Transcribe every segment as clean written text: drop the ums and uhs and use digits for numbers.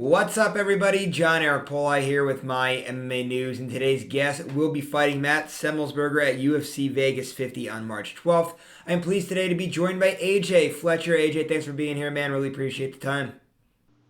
What's up, everybody? John Eric Poli here with my MMA News, and today's guest will be fighting Matt Semelsberger at UFC Vegas 50 on March 12th. I'm pleased today to be joined by AJ Fletcher. AJ, thanks for being here, man. Really appreciate the time.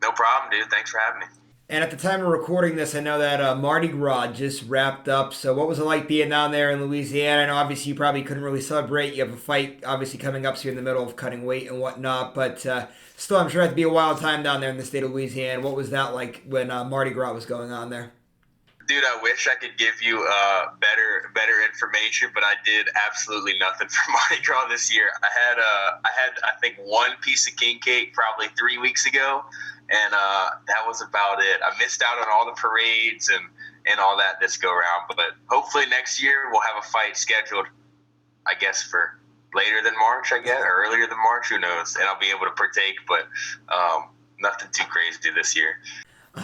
No problem, dude. Thanks for having me. And at the time of recording this, I know that Mardi Gras just wrapped up. So, what was it like being down there in Louisiana? I know obviously you probably couldn't really celebrate. You have a fight obviously coming up, so you're in the middle of cutting weight and whatnot. But still, I'm sure it had to be a wild time down there in the state of Louisiana. What was that like when Mardi Gras was going on there? Dude, I wish I could give you better information, but I did absolutely nothing for Mardi Gras this year. I think one piece of king cake probably 3 weeks ago, and that was about it. I missed out on all the parades and all that this go around, but hopefully next year we'll have a fight scheduled, I guess, for later than March, I guess, or earlier than March, who knows, and I'll be able to partake, but nothing too crazy this year.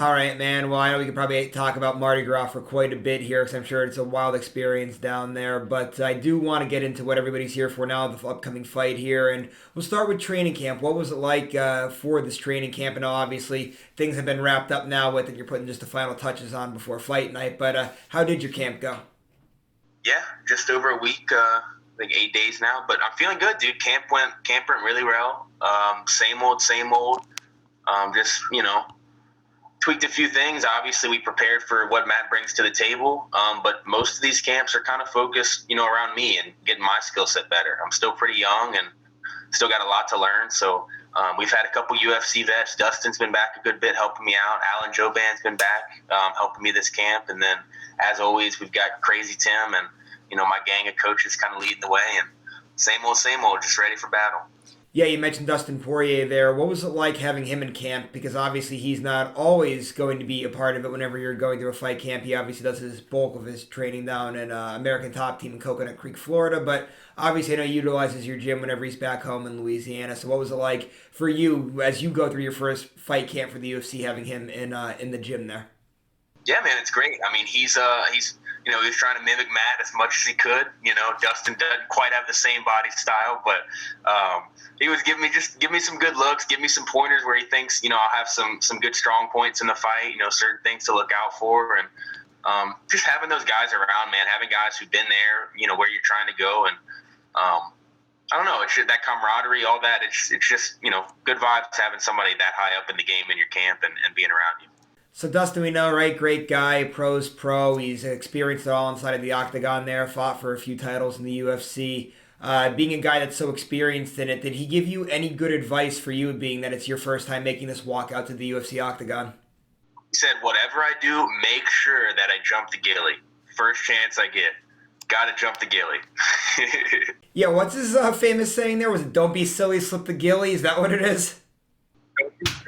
All right, man. Well, I know we could probably talk about Mardi Gras for quite a bit here because I'm sure it's a wild experience down there. But I do want to get into what everybody's here for now, the upcoming fight here. And we'll start with training camp. What was it like for this training camp? And obviously, things have been wrapped up now with it. You're putting just the final touches on before fight night. But how did your camp go? Yeah, just over a week, I think 8 days now. But I'm feeling good, dude. Camp went really well. Same old. Just, tweaked a few things. Obviously, we prepared for what Matt brings to the table, but most of these camps are kind of focused, around me and getting my skill set better. I'm still pretty young and still got a lot to learn. So we've had a couple UFC vets. Dustin's been back a good bit helping me out. Alan Joban's been back helping me this camp. And then, as always, we've got Crazy Tim and, my gang of coaches kind of leading the way. And same old, just ready for battle. Yeah, you mentioned Dustin Poirier there. What was it like having him in camp? Because obviously he's not always going to be a part of it whenever you're going through a fight camp. He obviously does his bulk of his training down in American Top Team in Coconut Creek, Florida. But obviously I know he utilizes your gym whenever he's back home in Louisiana. So what was it like for you as you go through your first fight camp for the UFC, having him in the gym there? Yeah, man, it's great. I mean, he's he was trying to mimic Matt as much as he could. Dustin doesn't quite have the same body style, but he was giving me some good looks, give me some pointers where he thinks, I'll have some good strong points in the fight, certain things to look out for. And just having those guys around, man, having guys who've been there, where you're trying to go. And I don't know, it's just that camaraderie, all that. It's just, good vibes having somebody that high up in the game in your camp and being around you. So Dustin, we know, right? Great guy, pro's pro. He's experienced it all inside of the octagon there, fought for a few titles in the UFC. Being a guy that's so experienced in it, did he give you any good advice for you, being that it's your first time making this walk out to the UFC octagon? He said, whatever I do, make sure that I jump the ghillie. First chance I get. Gotta jump the ghillie. Yeah, what's his famous saying there? Was it, don't be silly, slip the ghillie? Is that what it is?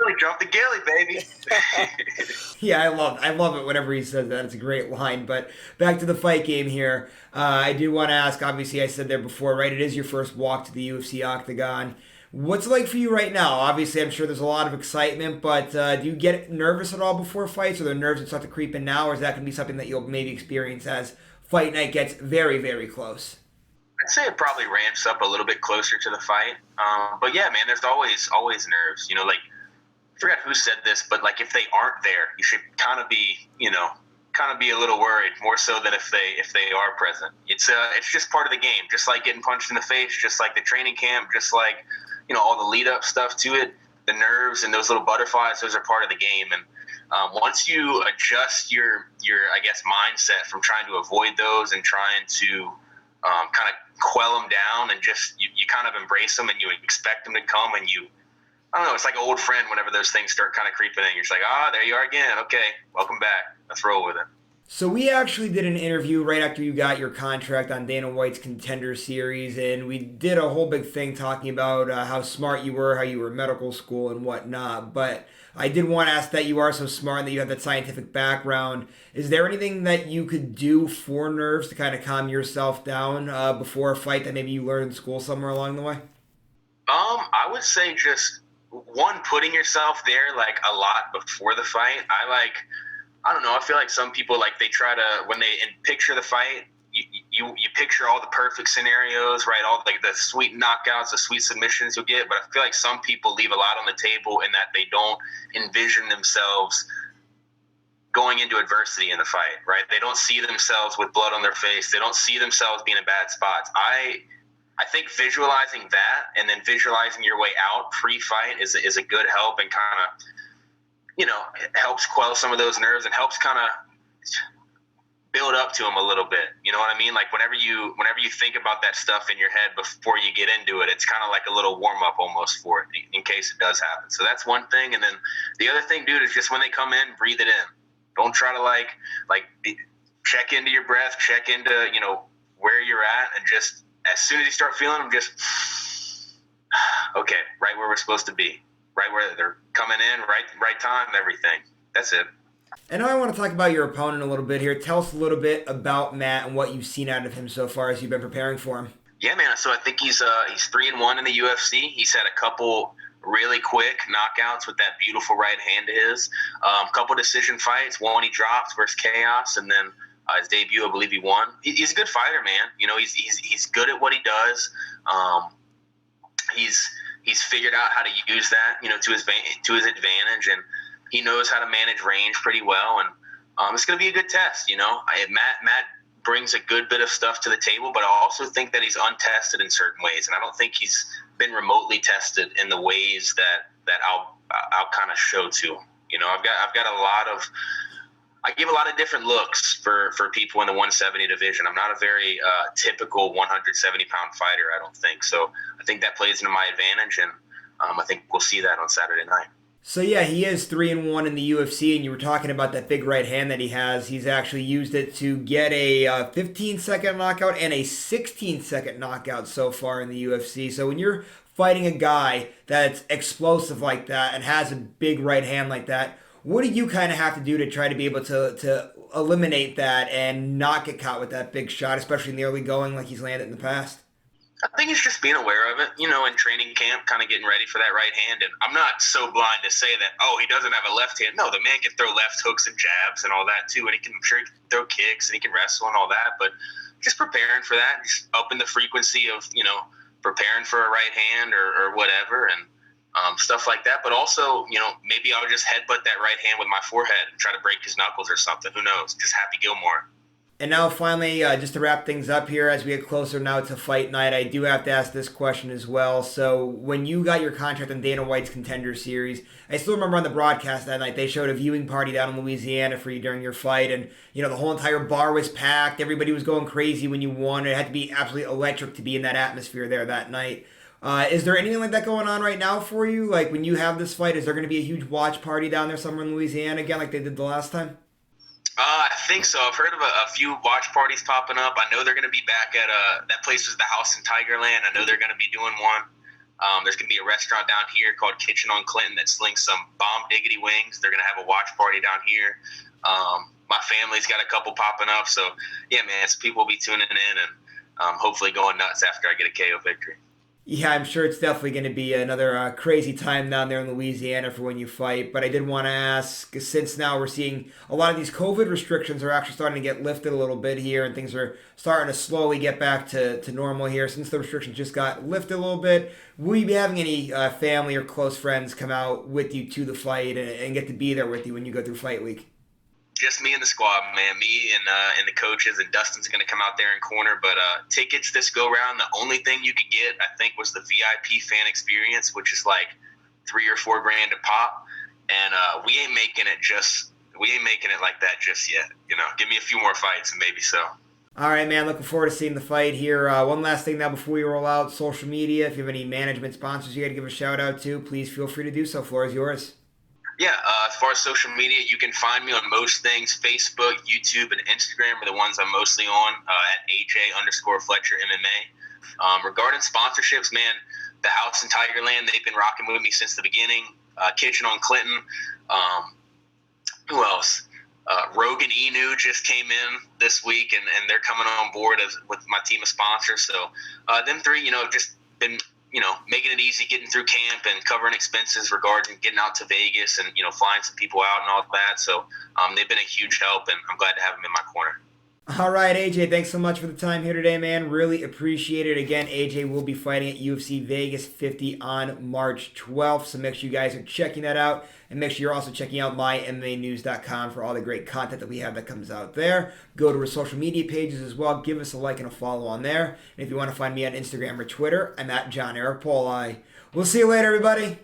Really jump the ghillie, baby. Yeah, I love it whenever he says that. It's a great line. But back to the fight game here. I do want to ask, obviously I said there before, right? It is your first walk to the UFC octagon. What's it like for you right now? Obviously, I'm sure there's a lot of excitement, but do you get nervous at all before fights? Or the nerves that start to creep in now? Or is that going to be something that you'll maybe experience as fight night gets very, very close? I'd say it probably ramps up a little bit closer to the fight. But yeah, man, there's always nerves. I forgot who said this, but if they aren't there, you should kind of be a little worried, more so than if they are present. It's just part of the game, just like getting punched in the face, just like the training camp, just like all the lead up stuff to it. The nerves and those little butterflies, those are part of the game. And once you adjust your I guess mindset from trying to avoid those and trying to kind of quell them down and just you kind of embrace them and you expect them to come and I don't know, it's like an old friend whenever those things start kind of creeping in. You're just like, there you are again. Okay, welcome back. Let's roll with it. So we actually did an interview right after you got your contract on Dana White's Contender Series, and we did a whole big thing talking about how smart you were, how you were in medical school and whatnot. But I did want to ask that you are so smart and that you have that scientific background. Is there anything that you could do for nerves to kind of calm yourself down before a fight that maybe you learned in school somewhere along the way? I would say just one, putting yourself there a lot before the fight. I don't know. I feel like some people they try to, when they picture the fight, you you picture all the perfect scenarios, right? All like the sweet knockouts, the sweet submissions you'll get. But I feel like some people leave a lot on the table in that they don't envision themselves going into adversity in the fight, right? They don't see themselves with blood on their face. They don't see themselves being in bad spots. I think visualizing that and then visualizing your way out pre-fight is a good help, and kind of, it helps quell some of those nerves and helps kind of build up to them a little bit. You know what I mean? Like whenever you think about that stuff in your head before you get into it, it's kind of like a little warm up almost for it in case it does happen. So that's one thing. And then the other thing, dude, is just when they come in, breathe it in. Don't try to like check into your breath, check into, where you're at, and just as soon as you start feeling them, just okay, right where we're supposed to be, right where they're coming in, right time, everything. That's it. And now I want to talk about your opponent a little bit here. Tell us a little bit about Matt and what you've seen out of him so far as you've been preparing for him. Yeah, man. So I think he's 3-1 in the UFC. He's had a couple really quick knockouts with that beautiful right hand of his. Couple decision fights. One he dropped versus Chaos, and then his debut, I believe he won. He's a good fighter, man. He's good at what he does. He's figured out how to use that, to his advantage, and he knows how to manage range pretty well. And it's going to be a good test. Matt brings a good bit of stuff to the table, but I also think that he's untested in certain ways, and I don't think he's been remotely tested in the ways that I'll kind of show to. I've got I give a lot of different looks for people in the 170 division. I'm not a very typical 170-pound fighter, I don't think. So I think that plays into my advantage, and I think we'll see that on Saturday night. So yeah, he is 3-1 in the UFC, and you were talking about that big right hand that he has. He's actually used it to get a 15-second knockout and a 16-second knockout so far in the UFC. So when you're fighting a guy that's explosive like that and has a big right hand like that, what do you kind of have to do to try to be able to eliminate that and not get caught with that big shot, especially in the early going like he's landed in the past? I think it's just being aware of it, in training camp, kind of getting ready for that right hand. And I'm not so blind to say that, he doesn't have a left hand. No, the man can throw left hooks and jabs and all that too. And I'm sure he can throw kicks and he can wrestle and all that. But just preparing for that, just upping the frequency of, preparing for a right hand or whatever, and stuff like that. But also, maybe I'll just headbutt that right hand with my forehead and try to break his knuckles or something. Who knows? Just Happy Gilmore. And now finally, just to wrap things up here as we get closer now to fight night, I do have to ask this question as well. So when you got your contract on Dana White's Contender Series, I still remember on the broadcast that night they showed a viewing party down in Louisiana for you during your fight, and the whole entire bar was packed. Everybody was going crazy when you won. It had to be absolutely electric to be in that atmosphere there that night. Is there anything like that going on right now for you? Like when you have this fight, is there going to be a huge watch party down there somewhere in Louisiana again like they did the last time? I think so. I've heard of a few watch parties popping up. I know they're going to be back at that place was the House in Tigerland. I know they're going to be doing one. There's going to be a restaurant down here called Kitchen on Clinton that slings some bomb diggity wings. They're going to have a watch party down here. My family's got a couple popping up. So, yeah, man, so people will be tuning in and hopefully going nuts after I get a KO victory. Yeah, I'm sure it's definitely going to be another crazy time down there in Louisiana for when you fight. But I did want to ask, since now we're seeing a lot of these COVID restrictions are actually starting to get lifted a little bit here, and things are starting to slowly get back to normal here. Since the restrictions just got lifted a little bit, will you be having any family or close friends come out with you to the fight and get to be there with you when you go through fight week? Just me and the squad, man. Me and the coaches, and Dustin's going to come out there and corner. But tickets this go round, the only thing you could get, I think, was the VIP fan experience, which is like $3 or $4 grand a pop. And we ain't making it like that just yet. Give me a few more fights and maybe so. All right, man. Looking forward to seeing the fight here. One last thing now before we roll out: social media. If you have any management sponsors you got to give a shout out to, please feel free to do so. Floor is yours. Yeah, as far as social media, you can find me on most things. Facebook, YouTube, and Instagram are the ones I'm mostly on, at AJ_Fletcher MMA. Regarding sponsorships, man, the House in Tigerland, they've been rocking with me since the beginning. Kitchen on Clinton. Who else? Rogan Inu just came in this week, and they're coming on board with my team of sponsors. So them three, just been making it easy getting through camp and covering expenses regarding getting out to Vegas and, flying some people out and all that. So they've been a huge help, and I'm glad to have them in my corner. All right, AJ, thanks so much for the time here today, man. Really appreciate it. Again, AJ will be fighting at UFC Vegas 50 on March 12th, so make sure you guys are checking that out. And make sure you're also checking out MyMMANews.com for all the great content that we have that comes out there. Go to our social media pages as well. Give us a like and a follow on there. And if you want to find me on Instagram or Twitter, I'm at John Eric Poli. We'll see you later, everybody.